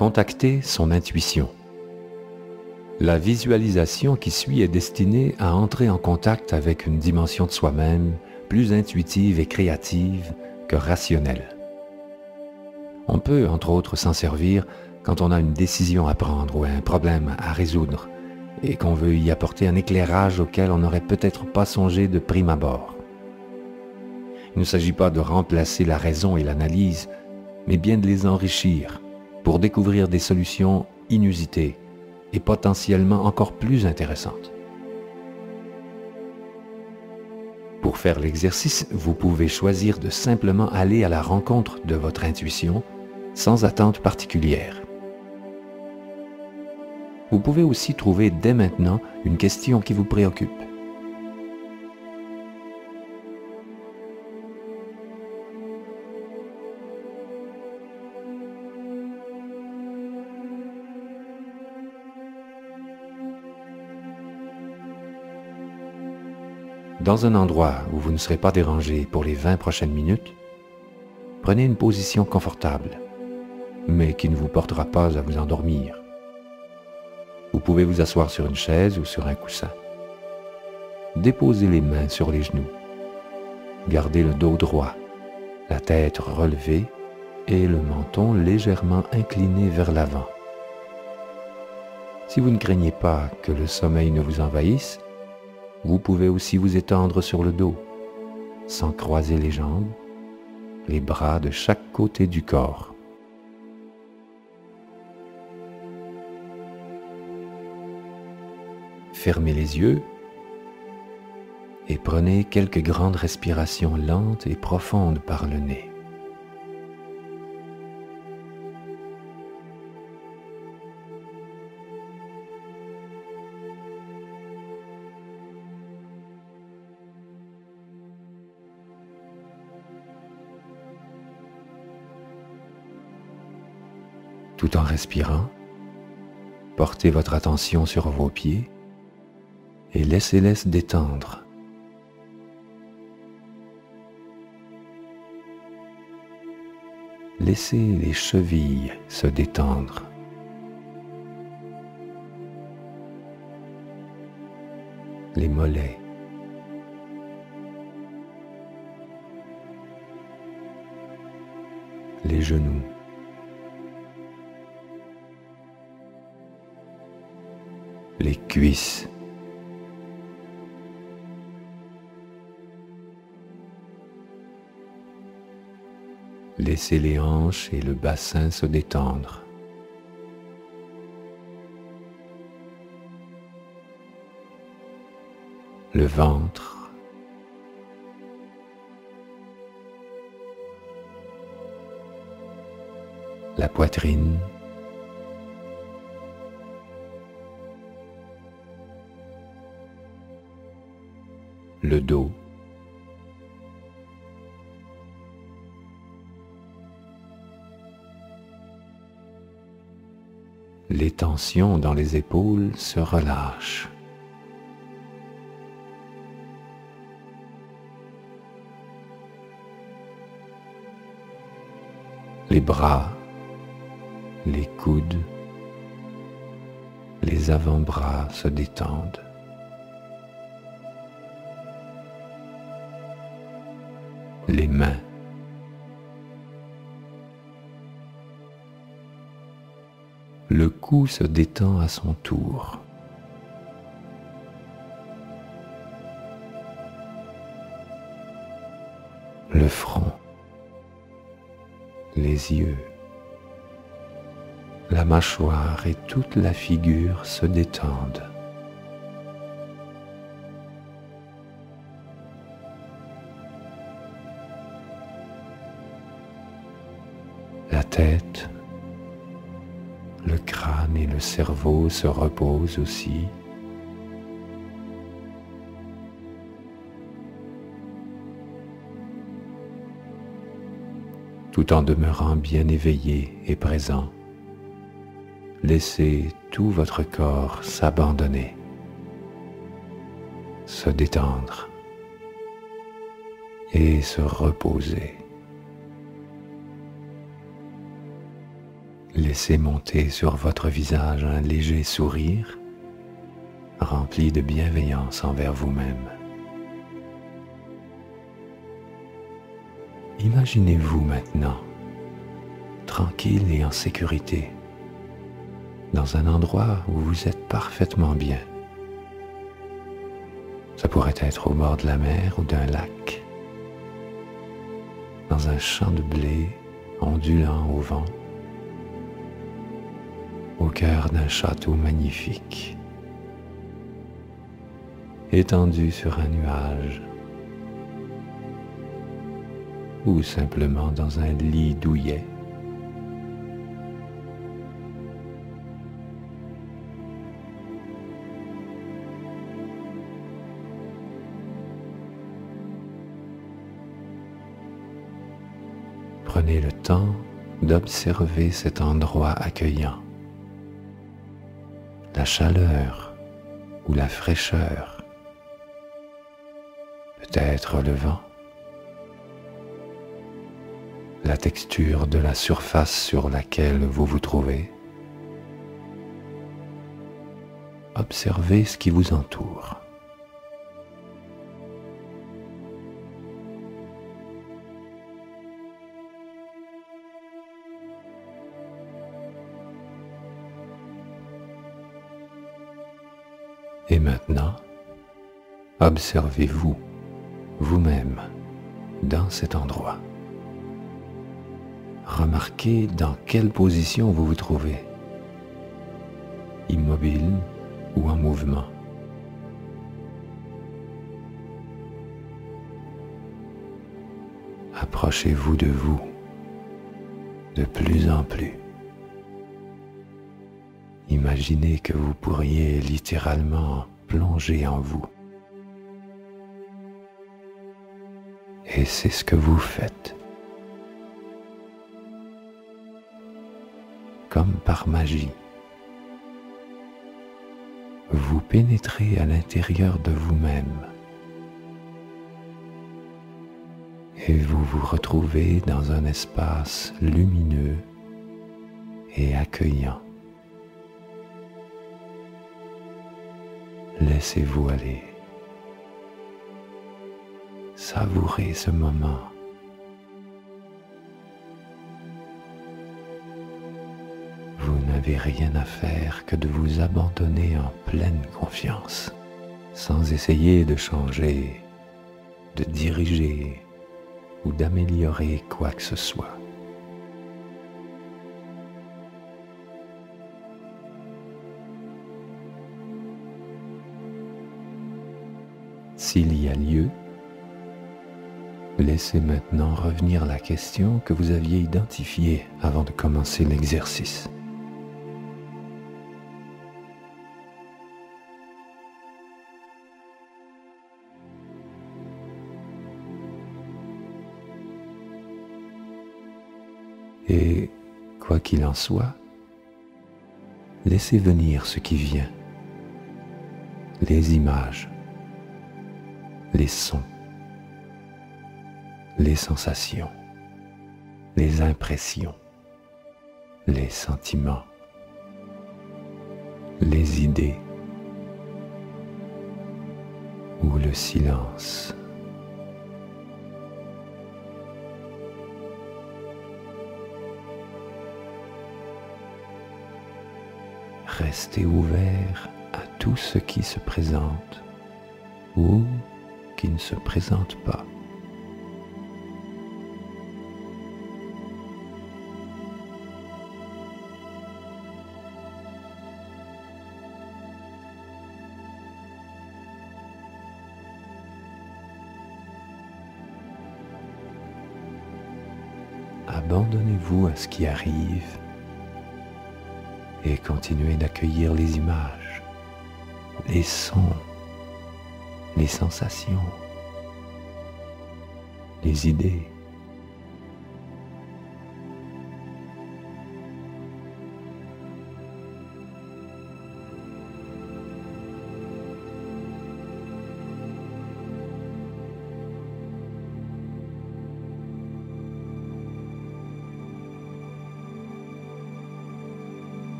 contacter son intuition. La visualisation qui suit est destinée à entrer en contact avec une dimension de soi-même plus intuitive et créative que rationnelle. On peut, entre autres, s'en servir quand on a une décision à prendre ou un problème à résoudre et qu'on veut y apporter un éclairage auquel on n'aurait peut-être pas songé de prime abord. Il ne s'agit pas de remplacer la raison et l'analyse, mais bien de les enrichir pour découvrir des solutions inusitées et potentiellement encore plus intéressantes. Pour faire l'exercice, vous pouvez choisir de simplement aller à la rencontre de votre intuition sans attente particulière. Vous pouvez aussi trouver dès maintenant une question qui vous préoccupe. Dans un endroit où vous ne serez pas dérangé pour les 20 prochaines minutes, prenez une position confortable, mais qui ne vous portera pas à vous endormir. Vous pouvez vous asseoir sur une chaise ou sur un coussin. Déposez les mains sur les genoux. Gardez le dos droit, la tête relevée et le menton légèrement incliné vers l'avant. Si vous ne craignez pas que le sommeil ne vous envahisse, vous pouvez aussi vous étendre sur le dos, sans croiser les jambes, les bras de chaque côté du corps. Fermez les yeux et prenez quelques grandes respirations lentes et profondes par le nez. Tout en respirant, portez votre attention sur vos pieds et laissez-les se détendre. Laissez les chevilles se détendre. Les mollets. Les genoux. Les cuisses. Laissez les hanches et le bassin se détendre. Le ventre. La poitrine. Le dos. Les tensions dans les épaules se relâchent. Les bras, les coudes, les avant-bras se détendent. Les mains. Le cou se détend à son tour. Le front, les yeux, la mâchoire et toute la figure se détendent. La tête, le crâne et le cerveau se reposent aussi. Tout en demeurant bien éveillé et présent, laissez tout votre corps s'abandonner, se détendre et se reposer. Laissez monter sur votre visage un léger sourire, rempli de bienveillance envers vous-même. Imaginez-vous maintenant, tranquille et en sécurité, dans un endroit où vous êtes parfaitement bien. Ça pourrait être au bord de la mer ou d'un lac, dans un champ de blé ondulant au vent, au cœur d'un château magnifique, étendu sur un nuage, ou simplement dans un lit douillet. Prenez le temps d'observer cet endroit accueillant, la chaleur ou la fraîcheur, peut-être le vent, la texture de la surface sur laquelle vous vous trouvez. Observez ce qui vous entoure. Et maintenant, observez-vous, vous-même, dans cet endroit. Remarquez dans quelle position vous vous trouvez, immobile ou en mouvement. Approchez-vous de vous de plus en plus. Imaginez que vous pourriez littéralement plonger en vous. Et c'est ce que vous faites. Comme par magie, vous pénétrez à l'intérieur de vous-même et vous vous retrouvez dans un espace lumineux et accueillant. Laissez-vous aller. Savourez ce moment. Vous n'avez rien à faire que de vous abandonner en pleine confiance, sans essayer de changer, de diriger ou d'améliorer quoi que ce soit. S'il y a lieu, laissez maintenant revenir la question que vous aviez identifiée avant de commencer l'exercice. Et, quoi qu'il en soit, laissez venir ce qui vient, les images, les sons, les sensations, les impressions, les sentiments, les idées ou le silence. Restez ouvert à tout ce qui se présente ou qui ne se présente pas. Abandonnez-vous à ce qui arrive et continuez d'accueillir les images, les sons, les sensations, les idées.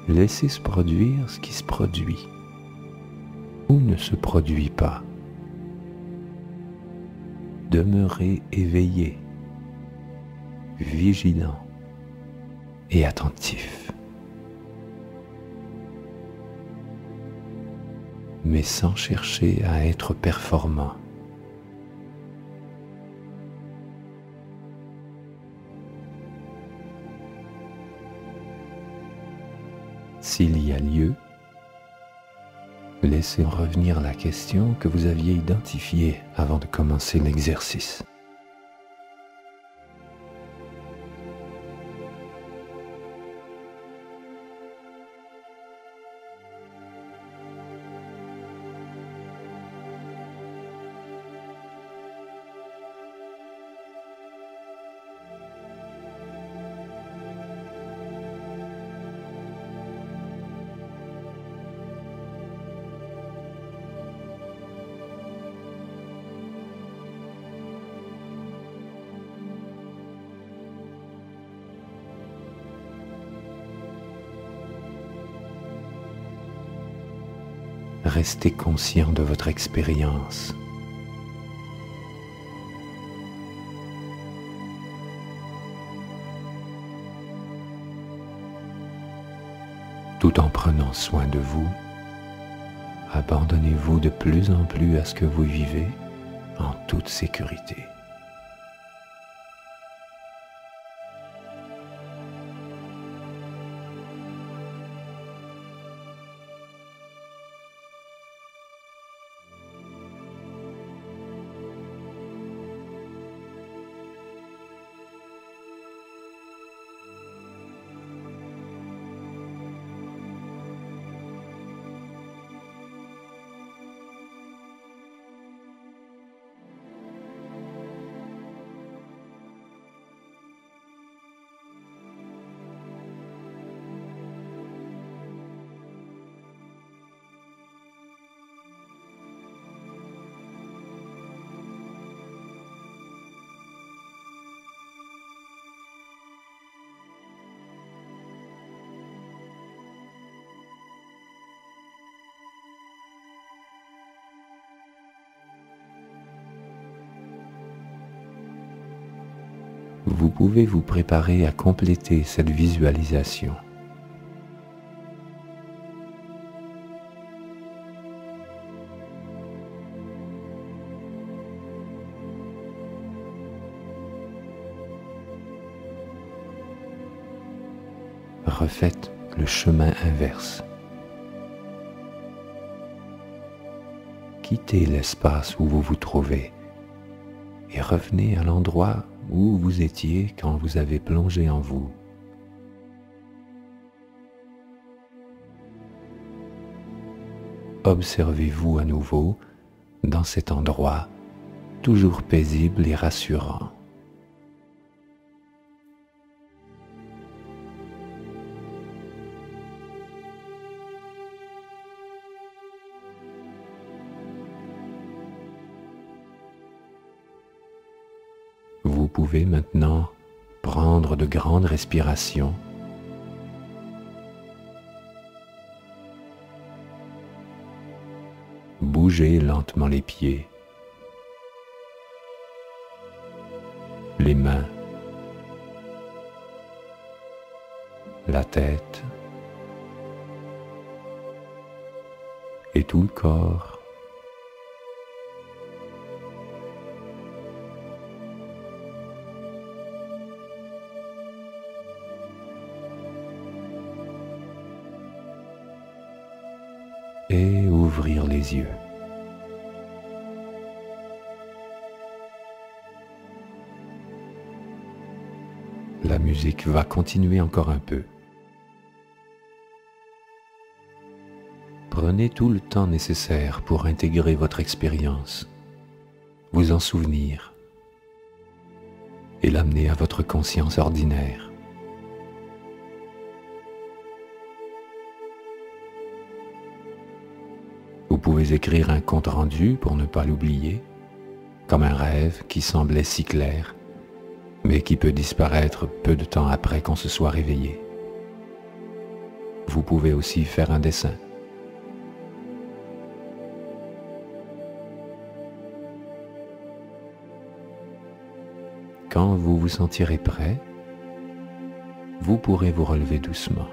Laissez se produire ce qui se produit ou ne se produit pas. Demeurez éveillé, vigilant et attentif, mais sans chercher à être performant. S'il y a lieu, laissez revenir la question que vous aviez identifiée avant de commencer l'exercice. Restez conscient de votre expérience. Tout en prenant soin de vous, abandonnez-vous de plus en plus à ce que vous vivez en toute sécurité. Vous pouvez vous préparer à compléter cette visualisation. Refaites le chemin inverse. Quittez l'espace où vous vous trouvez et revenez à l'endroit où vous étiez quand vous avez plongé en vous. Observez-vous à nouveau dans cet endroit toujours paisible et rassurant. Vous pouvez maintenant prendre de grandes respirations. Bougez lentement les pieds, les mains, la tête et tout le corps. Et ouvrir les yeux. La musique va continuer encore un peu. Prenez tout le temps nécessaire pour intégrer votre expérience, vous en souvenir et l'amener à votre conscience ordinaire. Vous pouvez écrire un compte-rendu pour ne pas l'oublier, comme un rêve qui semblait si clair, mais qui peut disparaître peu de temps après qu'on se soit réveillé. Vous pouvez aussi faire un dessin. Quand vous vous sentirez prêt, vous pourrez vous relever doucement.